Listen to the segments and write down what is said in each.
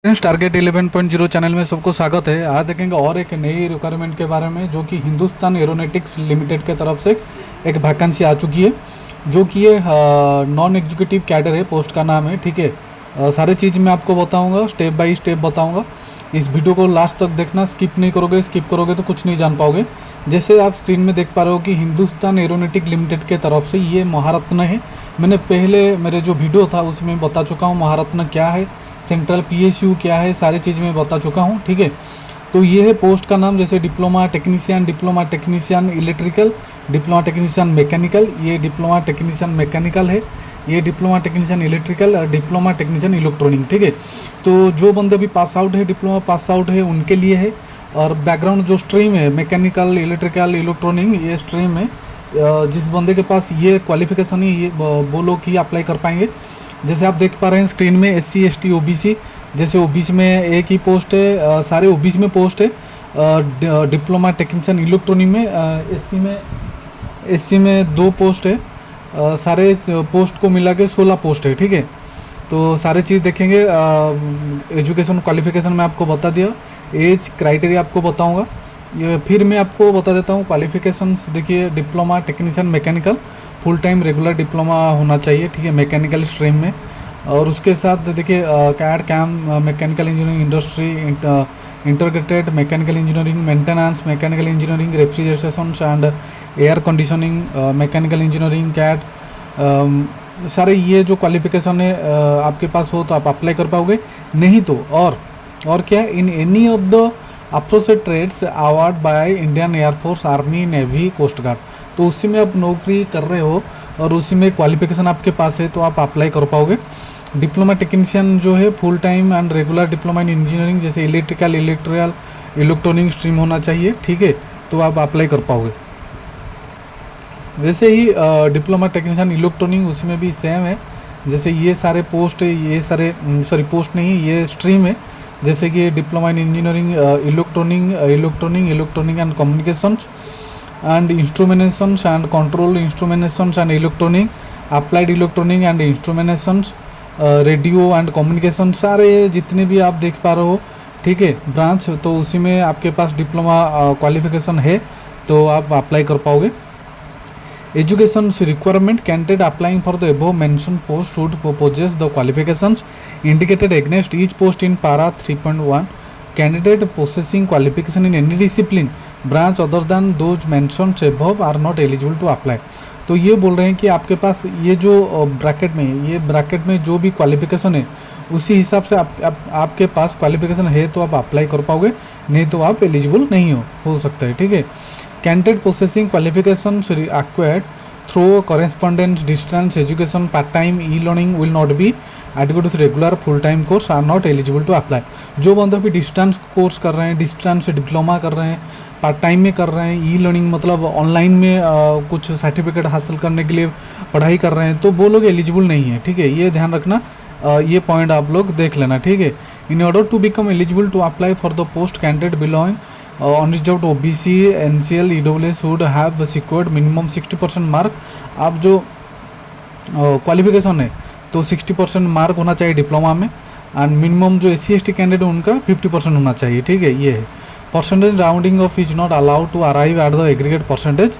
Friends, target 11.0 channel में सबको स्वागत है। आज देखेंगे और एक नई रिक्वायरमेंट के बारे में जो कि हिंदुस्तान एरोनॉटिक्स लिमिटेड के तरफ से एक वैकेंसी आ चुकी है, जो कि ये नॉन एग्जीक्यूटिव कैडर है। पोस्ट का नाम है, ठीक है। सारी चीज़ मैं आपको बताऊंगा, स्टेप बाय स्टेप बताऊंगा। इस वीडियो को लास्ट तक देखना, स्किप नहीं करोगे। स्किप करोगे तो कुछ नहीं जान पाओगे। जैसे आप स्क्रीन में देख पा रहे हो कि हिंदुस्तान एरोनॉटिक लिमिटेड के तरफ से ये महारत्न है। मैंने पहले मेरे जो वीडियो था उसमें बता चुका हूँ महारत्न क्या है, सेंट्रल पीएसयू क्या है, सारी चीज़ मैं बता चुका हूँ, ठीक है। तो ये है पोस्ट का नाम, जैसे diploma technician electrical, diploma technician mechanical, ये डिप्लोमा टेक्नीशियन मैकेनिकल है, ये डिप्लोमा टेक्नीशियन इलेक्ट्रिकल और डिप्लोमा टेक्नीशियन इलेक्ट्रॉनिक, ठीक है। तो जो बंदे भी पास आउट है, डिप्लोमा पास आउट है, उनके लिए है। और बैकग्राउंड जो स्ट्रीम है मैकेनिकल, इलेक्ट्रिकल, इलेक्ट्रॉनिक, ये स्ट्रीम है। जिस बंदे के पास ये क्वालिफिकेशन है, ये वो लोग ही अप्लाई कर पाएंगे। जैसे आप देख पा रहे हैं स्क्रीन में SC ST OBC, जैसे OBC में एक ही पोस्ट है, सारे OBC में पोस्ट है। डिप्लोमा टेक्नीशियन इलेक्ट्रॉनिक में SC में 2 पोस्ट है। सारे पोस्ट को मिला के 16 पोस्ट है, ठीक है। तो सारे चीज़ देखेंगे। एजुकेशन क्वालिफिकेशन मैं आपको बता दिया, एज क्राइटेरिया आपको बताऊंगा। ये फिर मैं आपको बता देता हूँ क्वालिफिकेशंस। देखिए, diploma technician mechanical full time regular diploma होना चाहिए, ठीक है, मैकेनिकल स्ट्रीम में। और उसके साथ देखिए CAD CAM mechanical engineering industry, integrated mechanical engineering, maintenance mechanical engineering, refrigeration and air conditioning mechanical engineering, CAD, सारे ये जो क्वालिफिकेशन है आपके पास हो तो आप अप्लाई कर पाओगे। नहीं तो और क्या, in any of the approved trades award by Indian air force, army, navy, coast guard, तो उसी में आप नौकरी कर रहे हो और उसी में क्वालिफिकेशन आपके पास है तो आप अप्लाई कर पाओगे। डिप्लोमा टेक्नीशियन जो है full time and regular diploma in engineering, जैसे इलेक्ट्रिकल, इलेक्ट्रॉनिक स्ट्रीम होना चाहिए, ठीक है, तो आप अप्लाई कर पाओगे। वैसे ही डिप्लोमा टेक्नीशियन इलेक्ट्रॉनिक उसमें भी सेम है। जैसे ये सारे पोस्ट है, ये सारे पोस्ट नहीं, ये स्ट्रीम है। जैसे कि diploma in engineering electronic and communications and instrumentations and control instrumentations and electronic, applied electronic and instrumentations, radio and communication, सारे जितने भी आप देख पा रहे हो, ठीक है, ब्रांच, तो उसी में आपके पास डिप्लोमा क्वालिफिकेशन है तो आप अप्लाई कर पाओगे। Education requirement, candidate applying for the above mention post should possess the qualifications indicated against each post in para 3.1, candidate possessing qualification in any discipline branch other than those mentioned above are not eligible to apply. तो ये बोल रहे हैं कि आपके पास ये जो bracket में जो भी क्वालिफिकेशन है उसी हिसाब से आपके पास क्वालिफिकेशन है तो आप अप्लाई कर पाओगे, नहीं तो आप एलिजिबल नहीं हो सकता है, ठीक है। Candidate processing qualification acquired through correspondence distance education part time e learning will not be adequate to regular full time course are not eligible to apply. जो बंदे भी डिस्टेंस कोर्स कर रहे हैं, डिस्टेंस डिप्लोमा कर रहे हैं, पार्ट टाइम में कर रहे हैं, ई लर्निंग मतलब ऑनलाइन में कुछ सर्टिफिकेट हासिल करने के लिए पढ़ाई कर रहे हैं, तो वो लोग एलिजिबल नहीं है, ठीक है। ये ध्यान रखना, ये पॉइंट आप लोग देख लेना, ठीक है। In order to become eligible to apply for the post, candidate belong unreserved OBC NCL EWS should have secured minimum 60% mark. आप जो क्वालिफिकेशन है तो 60% मार्क होना चाहिए डिप्लोमा में, एंड मिनिमम जो SC ST कैंडिडेट उनका 50% होना चाहिए, ठीक है। ये है percentage rounding off is not allowed to arrive at the aggregate percentage.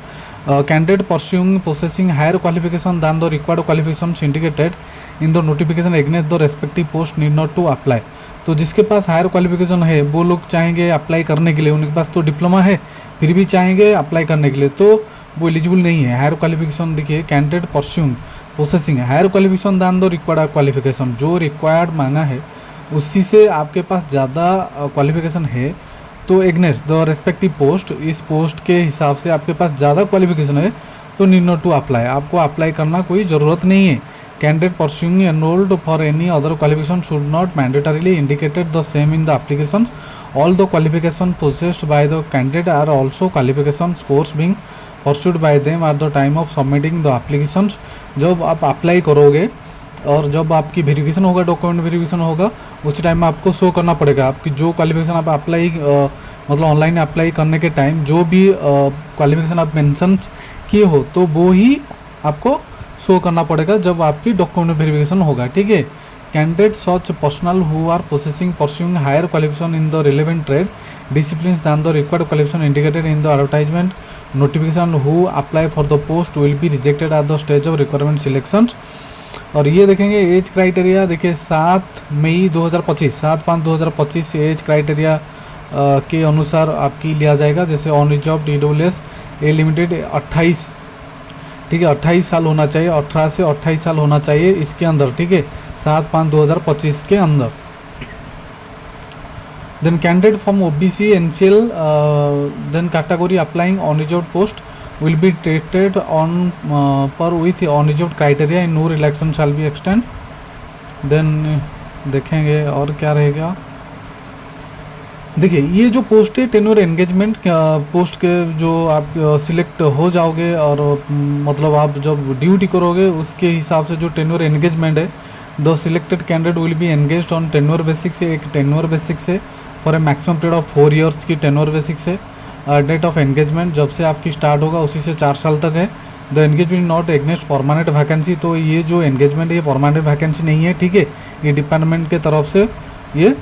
Candidate pursuing possessing higher qualification than the required qualifications indicated in the notification against the respective post need not to apply. तो जिसके पास higher qualification है वो लोग चाहेंगे apply करने के लिए, उनके पास तो डिप्लोमा है फिर भी चाहेंगे अप्लाई करने के लिए, तो वो एलिजिबल नहीं है। हायर क्वालिफिकेशन देखिए, candidate pursuing possessing higher qualification than the required qualification, जो रिक्वायर्ड मांगा है उसी से आपके पास ज़्यादा क्वालिफिकेशन है तो एग्नेस्ट द रेस्पेक्टिव पोस्ट, इस पोस्ट के हिसाब से आपके पास ज़्यादा क्वालिफिकेशन है तो नीड नॉट टू अप्लाई, आपको अप्लाई करना कोई ज़रूरत नहीं है। Candidate pursuing enrolled for any other qualification should not mandatorily indicated the same in the application. All the qualification possessed by the candidate are also qualification course being pursued by them at the time of submitting the application. जब आप apply करोगे और जब आपकी verification होगा, document verification होगा, उस time में आपको शो करना पड़ेगा आपकी जो क्वालिफिकेशन आप अप्लाई मतलब ऑनलाइन अप्लाई करने के टाइम जो भी क्वालिफिकेशन आप मेंशन किए हो तो वो ही आपको शो करना पड़ेगा जब आपकी डॉक्यूमेंट वेरिफिकेशन होगा, ठीक है। Candidate such personnel who are possessing pursuing higher qualification in the relevant trade disciplines than the required qualification indicated in the advertisement notification who apply for the post will be rejected at the stage of requirement selections। और ये देखेंगे age criteria, देखिए 7 मई 2025 7/5/2025 age criteria के अनुसार आपकी लिया जाएगा। जैसे on job DWS A limited 28, ठीक है, 28 साल होना चाहिए, 18 से 28 साल होना चाहिए इसके अंदर, ठीक है, 7/5/2025 के अंदर। Then candidate from OBC NCL then category applying on reserved post will be treated on per with on reserved criteria and no relaxation shall be extend। then देखेंगे और क्या रहेगा। देखिए ये जो पोस्ट है टेन्योर एंगेजमेंट पोस्ट के जो आप सिलेक्ट हो जाओगे और मतलब आप जब ड्यूटी करोगे उसके हिसाब से जो टेन्योर एंगेजमेंट है, the selected candidate will B engaged on tenure basic से, एक टेन्योर बेसिक से for a maximum period of 4 years की टेन्योर बेसिक से। डेट ऑफ एंगेजमेंट जब से आपकी स्टार्ट होगा उसी से 4 साल तक है। The engagement not against permanent vacancy, तो ये जो एंगेजमेंट है ये परमानेंट वैकेंसी नहीं है, ठीक है, ये डिपार्टमेंट के तरफ से ये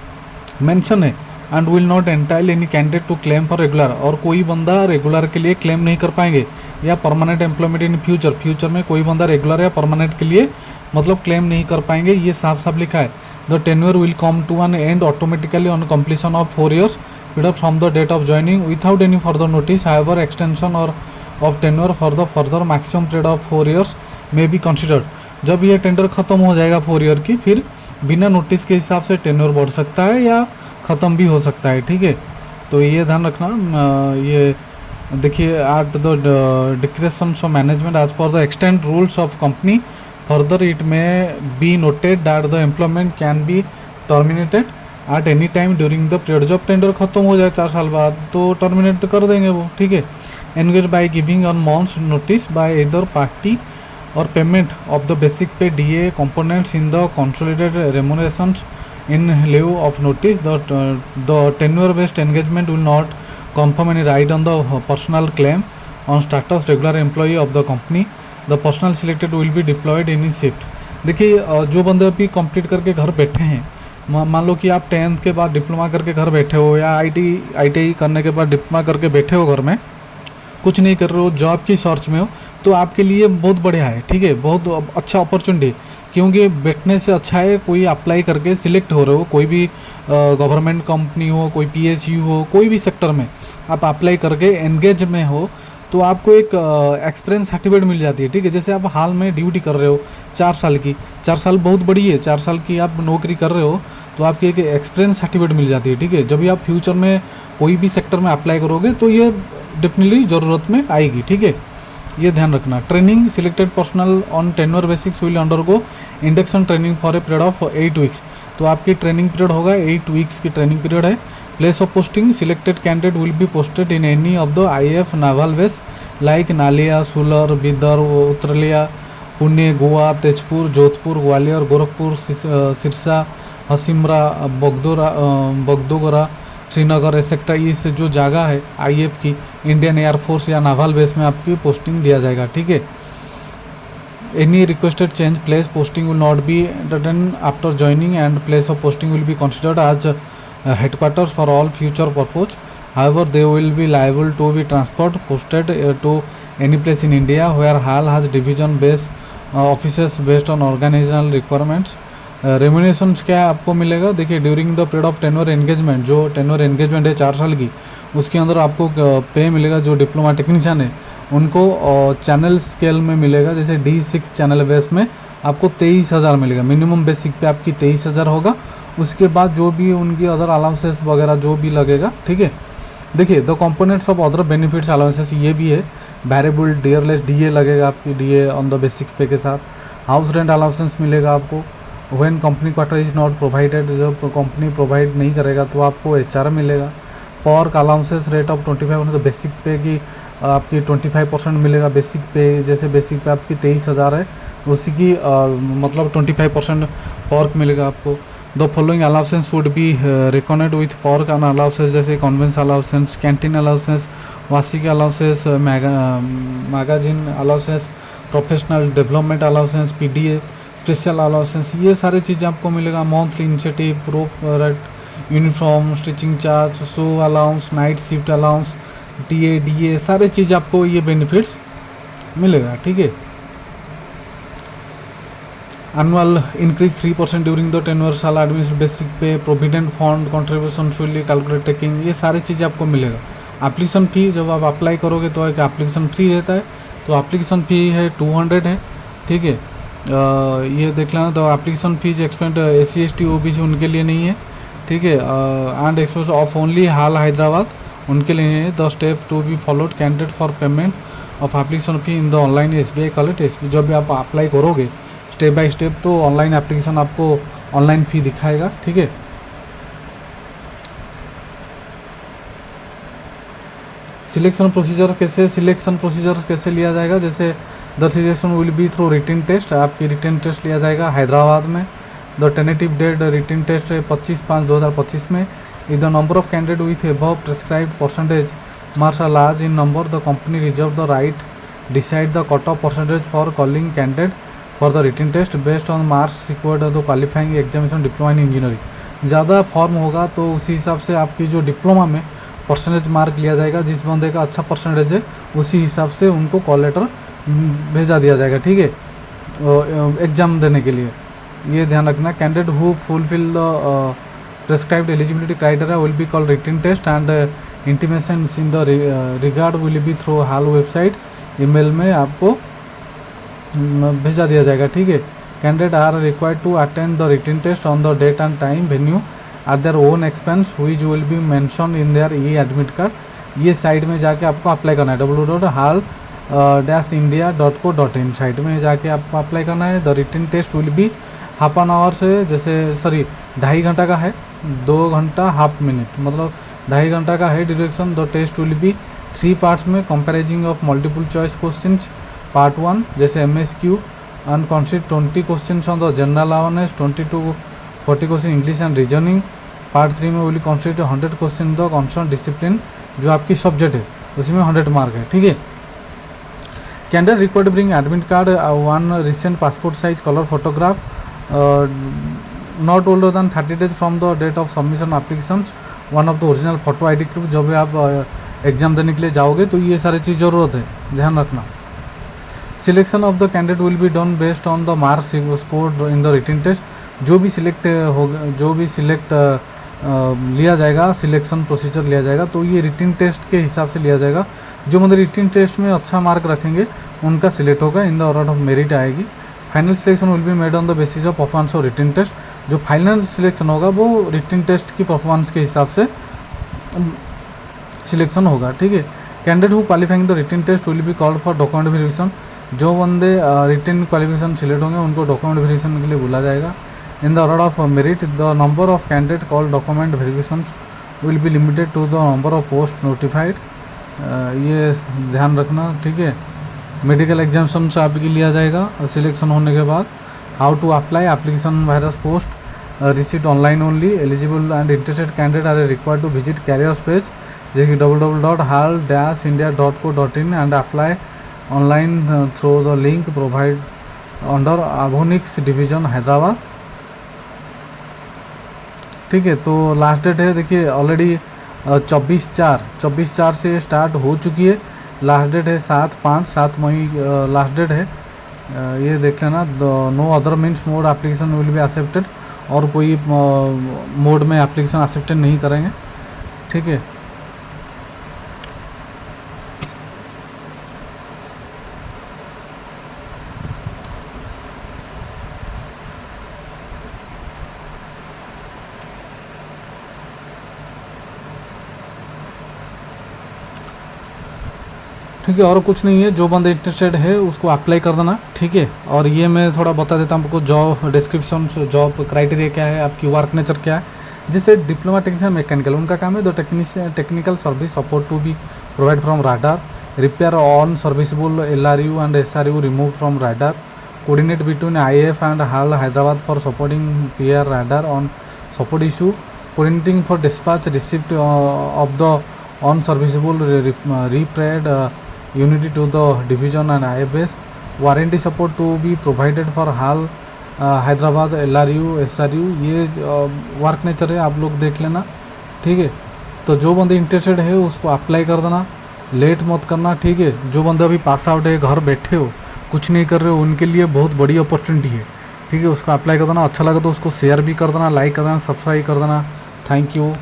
मेंशन है। And will not entitle any candidate to claim for regular, और कोई बंदा रेगुलर के लिए क्लेम नहीं कर पाएंगे, या परमानेंट एम्प्लॉयमेंट इन फ्यूचर में कोई बंदा रेगुलर या परमानेंट के लिए मतलब क्लेम नहीं कर पाएंगे, ये साफ साफ लिखा है। The tenure will come to an end automatically on completion of 4 years period from the date of joining without any further notice. However extension और of tenure for the further maximum period of 4 years may be considered. जब ये tender खत्म हो जाएगा 4 year की, फिर बिना notice के हिसाब से टेन्योर बढ़ सकता है या ख़त्म भी हो सकता है, ठीक है। तो ये ध्यान रखना। ये देखिए at the discretion of management as per the extend rules of company further it may be noted that the employment can be terminated at any time during the period. जब टेंडर खत्म हो जाए 4 साल बाद तो टर्मिनेट कर देंगे वो, ठीक है। Engage by giving on months notice bye इधर पार्टी और पेमेंट ऑफ द बेसिक पे DA components in the consolidated remunerations in lieu of notice। The tenure based engagement will not confirm any right on the personal claim on status regular employee of the company। The personal selected will be deployed in his shift। देखिए जो बंदे अभी complete करके घर बैठे हैं, मान लो कि आप 10th के बाद डिप्लोमा करके घर बैठे हो, या ITI करने के बाद डिप्लोमा करके बैठे हो घर में, कुछ नहीं कर रहे हो, जॉब की सर्च में हो, तो आपके लिए बहुत बढ़िया है, ठीक है, बहुत अच्छा अपॉर्चुनिटी, क्योंकि बैठने से अच्छा है कोई अप्लाई करके सिलेक्ट हो रहे हो, कोई भी गवर्नमेंट कंपनी हो, कोई PSU हो, कोई भी सेक्टर में आप अप्लाई करके एंगेज में हो तो आपको एक एक्सपीरियंस सर्टिफिकेट मिल जाती है, ठीक है। जैसे आप हाल में ड्यूटी कर रहे हो 4 साल की, 4 साल बहुत बड़ी है, 4 साल की आप नौकरी कर रहे हो तो आपकी एक एक्सपीरियंस सर्टिफिकेट मिल जाती है, ठीक है। जब भी आप फ्यूचर में कोई भी सेक्टर में अप्लाई करोगे तो ये डेफिनेटली ज़रूरत में आएगी, ठीक है, ये ध्यान रखना। Training selected personnel on tenure basics will undergo induction training for a period of 8 weeks. तो आपकी ट्रेनिंग पीरियड होगा 8 वीक्स की ट्रेनिंग पीरियड है। Place of posting selected candidate will be posted in any of the IAF naval base like Naliya, Sulur, Bidar, Uttarlai, Pune, Goa, Tezpur, Jodhpur, Gwalior, Gorakhpur, Sirsa, Hasimara, Bagdogra, Srinagar etcetera. ये से जो जगह है IAF की, इंडियन एयरफोर्स या नावल बेस में आपकी पोस्टिंग दिया जाएगा, ठीक है। Any requested change place posting will not be done after joining and place of posting will be considered as headquarters for all future purpose. However, they will be liable to be posted to any place in India where HAL has division based offices based on organizational requirements। रेम्यूनेशन क्या है आपको मिलेगा, देखिए during the period of tenure engagement, जो tenure engagement है 4 साल की, उसके अंदर आपको पे मिलेगा। जो डिप्लोमा टेक्नीशियन है उनको चैनल स्केल में मिलेगा, जैसे D6 चैनल बेस में आपको 23,000 मिलेगा, मिनिमम बेसिक पे आपकी 23,000 होगा। उसके बाद जो भी उनकी अदर अलाउंसेस वगैरह जो भी लगेगा, ठीक है। देखिए the components of other benefits allowances ये भी है, वेरिएबल डियरलेस DA लगेगा आपकी, DA ऑन द बेसिक पे के साथ। हाउस रेंट अलाउंसेस मिलेगा आपको। When company quarter is not provided, जब कंपनी प्रोवाइड नहीं करेगा तो आपको HR मिलेगा। Perk allowances rate of 25% basic pay की आपकी 25% मिलेगा बेसिक पे। जैसे बेसिक पे आपकी 23,000 है, उसी की मतलब 25% पर्क मिलेगा आपको। The following allowances would be recorded with perk and allowances, जैसे कन्वेंस अलाउंसेस, कैंटीन अलाउंसेस, वार्षिक allowances, magazine allowances, professional development allowances, PDA, special allowances, ये सारी चीज़ें आपको मिलेगा। Monthly initiative, prorate uniform, stitching charge, shoe allowance, night shift allowance, TA DA, सारे चीज़ आपको ये बेनिफिट्स मिलेगा। ठीक है। Annual increase 3% during the tenure, साल admission basic pay, provident fund contribution fully calculate taking, ये सारी चीज़ें आपको मिलेगा। एप्लीकेशन फ़ी जब आप अप्लाई करोगे तो एक एप्लीकेशन फ़ी रहता है, तो एप्लीकेशन फ़ी है 200 है। ठीक है। ये देख लेना। तो application fees expend SC ST OBC उनके लिए नहीं है। ठीक है। And expense of only HAL Hyderabad उनके लिए नहीं है। The step to be followed candidate for payment of application fee in the online SBI collect. जब भी आप अप्लाई करोगे स्टेप बाय स्टेप, तो ऑनलाइन एप्लीकेशन आपको ऑनलाइन फ़ी दिखाएगा। ठीक है। सिलेक्शन प्रोसीजर कैसे लिया जाएगा, जैसे the selection will be through written test, आपकी रिटन टेस्ट लिया जाएगा हैदराबाद में। The tentative date written test है 25/5/2025 में। If the number of candidate with above prescribed percentage marks are large in number, the company reserve the right decide the cut off percentage for calling candidate for the written test based on marks secured the qualifying examination diploma in engineering. ज़्यादा form होगा तो उसी हिसाब से आपकी जो diploma में percentage mark लिया जाएगा। जिस बंदे का अच्छा परसेंटेज है उसी हिसाब से उनको कॉल लेटर भेजा दिया जाएगा। ठीक है। एग्ज़ाम देने के लिए ये ध्यान रखना। Candidate who fulfil the prescribed eligibility criteria will be called written test and intimation in the regard will be through HAL website, email में आपको भेजा दिया जाएगा। ठीक है। Candidate are required to attend the written test on the date and time venue at their own expense which will be mention in their e admit card. ये site में जाके आपको अप्लाई करना है, www.hal-india.co.in साइट में जाके आपको apply करना है। The written test will be half an hour से, जैसे 2.5 घंटा का है, 2 घंटा हाफ मिनट, मतलब 2.5 घंटा का है duration. The test will be 3 parts में, comprising of multiple choice questions part 1 जैसे MSQ and consist 20 questions on the general awareness, 20 to 40 question English and reasoning. Part 3 में will consist 100 question the concern discipline, जो आपकी subject है उसमें 100 mark है। ठीक है। Candidate required bring admit card, 1 recent passport size colour photograph, not older than 30 days from the date of submission applications, 1 of the original photo ID proof. जब भी आप एग्जाम देने के लिए जाओगे तो ये सारी चीज़ ज़रूरत है, ध्यान रखना। Selection of the candidate will be done based on the marks scored in the written test. जो भी सिलेक्ट लिया जाएगा, सिलेक्शन प्रोसीजर लिया जाएगा, तो ये रिटन टेस्ट के हिसाब से लिया जाएगा। जो मतलब रिटन टेस्ट में अच्छा मार्क रखेंगे उनका सिलेक्ट होगा, in the order of merit आएगी। Final selection will be made on the basis of performance और रिटन टेस्ट। जो फाइनल सिलेक्शन होगा वो रिटन टेस्ट की परफॉर्मेंस के हिसाब से सिलेक्शन होगा। ठीक है। Candidate who qualifying the written test will be called for document verification. जो बंदे रिटन क्वालिफिकेशन सिलेक्ट होंगे उनको डॉक्यूमेंट वेरिफिकेशन के लिए बुला जाएगा। In the order of merit, the number of candidate called document verification will be limited to the number of post notified. ये ध्यान रखना। ठीक है। मेडिकल एग्जामिनेशन से आपकी लिया जाएगा सिलेक्शन होने के बाद। हाउ टू अप्लाई एप्लीकेशन वायरस post receipt online only. Eligible and interested candidate are required to visit careers page, जैसे कि www.hal-india.co.in and apply online through the link provide under avionics division Hyderabad. ठीक है। तो लास्ट डेट है, देखिए already 24/4 से start हो चुकी है। लास्ट डेट है 7 मई लास्ट डेट है, ये देख लेना। No other means mode application will be accepted, और कोई मोड में एप्लीकेशन एक्सेप्टेड नहीं करेंगे। ठीक है। ठीक है। और कुछ नहीं है, जो बंदे इंटरेस्टेड है उसको अप्लाई कर देना। ठीक है। और ये मैं थोड़ा बता देता हूँ आपको जॉब डिस्क्रिप्शन, जॉब क्राइटेरिया क्या है, आपकी वर्क नेचर क्या है। जैसे डिप्लोमा टेक्नीशियन मैकेनिकल, उनका काम है the technical service support to be provide from radar, repair on serviceable LRU and SRU remove from radar, coordinate between IAF and HAL Hyderabad for supporting PR radar on support issue, coordinating for dispatch receipt of the on serviceable repaired unity to the division and IFS, warranty support to be provided for HAL Hyderabad LRU SRU, ये work nature है, आप लोग देख लेना, ठीक है। तो जो बंदे इंटरेस्टेड है उसको अप्लाई कर देना, लेट मत करना, ठीक है। जो बंदे अभी पास आउट है, घर बैठे हो, कुछ नहीं कर रहे हो, उनके लिए बहुत बड़ी अपॉर्चुनिटी है, ठीक है। उसको अप्लाई कर देना, अच्छा लगा तो उसको शेयर भी कर देना, लाइक कर देना, सब्सक्राइब कर देना। Thank you.